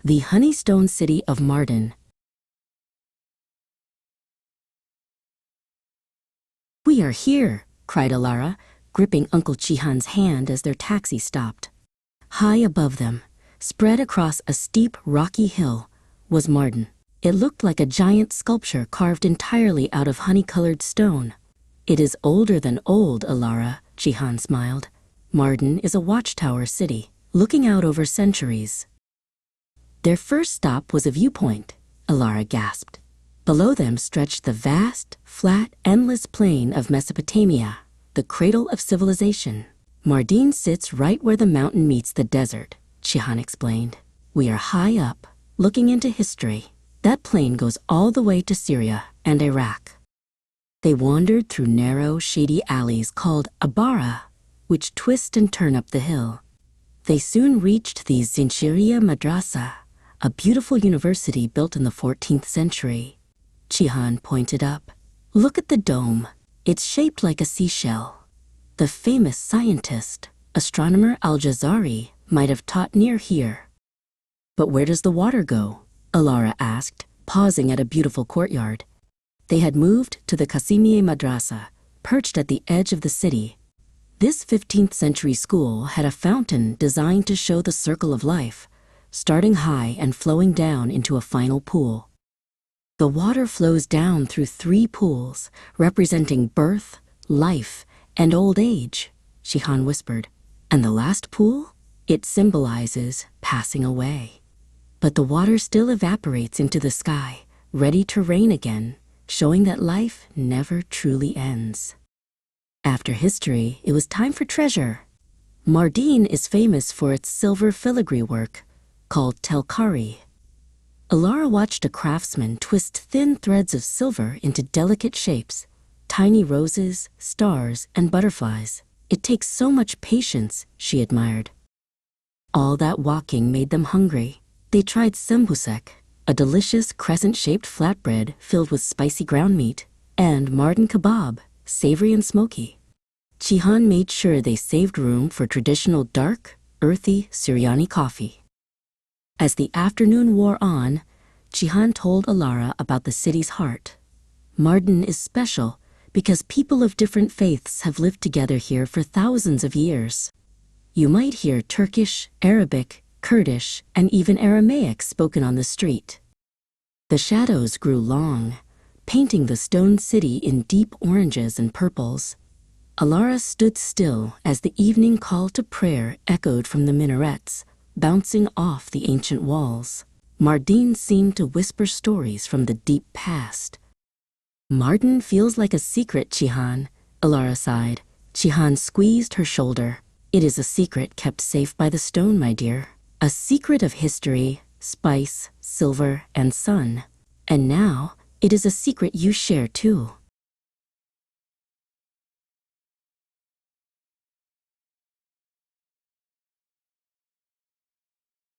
the Honeystone city of Mardin. "We are here," cried Alara, gripping Uncle Cihan's hand as their taxi stopped. High above them, spread across a steep, rocky hill, was Mardin. It looked like a giant sculpture carved entirely out of honey-colored stone. "It is older than old, Alara," Cihan smiled. "Mardin is a watchtower city, looking out over centuries." Their first stop was a viewpoint, Alara gasped. Below them stretched the vast, flat, endless plain of Mesopotamia, the cradle of civilization. "Mardin sits right where the mountain meets the desert," Cihan explained. "We are high up, looking into history. That plain goes all the way to Syria and Iraq." They wandered through narrow, shady alleys called Abara, which twist and turn up the hill. They soon reached the Zinchiriya Madrasa, a beautiful university built in the 14th century. Cihan pointed up. "Look at the dome. It's shaped like a seashell. The famous scientist, astronomer Al-Jazari, might have taught near here." "But where does the water go?" Alara asked, pausing at a beautiful courtyard. They had moved to the Kasimiye Madrasa, perched at the edge of the city. This 15th century school had a fountain designed to show the circle of life, starting high and flowing down into a final pool. "The water flows down through 3 pools, representing birth, life, and old age," Cihan whispered. "And the last pool? It symbolizes passing away. But the water still evaporates into the sky, ready to rain again, showing that life never truly ends." After history, it was time for treasure. Mardin is famous for its silver filigree work, called telkari. Alara watched a craftsman twist thin threads of silver into delicate shapes, tiny roses, stars, and butterflies. "It takes so much patience," she admired. All that walking made them hungry. They tried sembusek, a delicious crescent-shaped flatbread filled with spicy ground meat, and Mardin kebab, savory and smoky. Cihan made sure they saved room for traditional dark, earthy Syriani coffee. As the afternoon wore on, Cihan told Alara about the city's heart. "Mardin is special because people of different faiths have lived together here for thousands of years. You might hear Turkish, Arabic, Kurdish, and even Aramaic spoken on the street." The shadows grew long, painting the stone city in deep oranges and purples. Alara stood still as the evening call to prayer echoed from the minarets, bouncing off the ancient walls. Mardin seemed to whisper stories from the deep past. "Mardin feels like a secret, Cihan," Alara sighed. Cihan squeezed her shoulder. "It is a secret kept safe by the stone, my dear. A secret of history, spice, silver, and sun. And now, it is a secret you share too."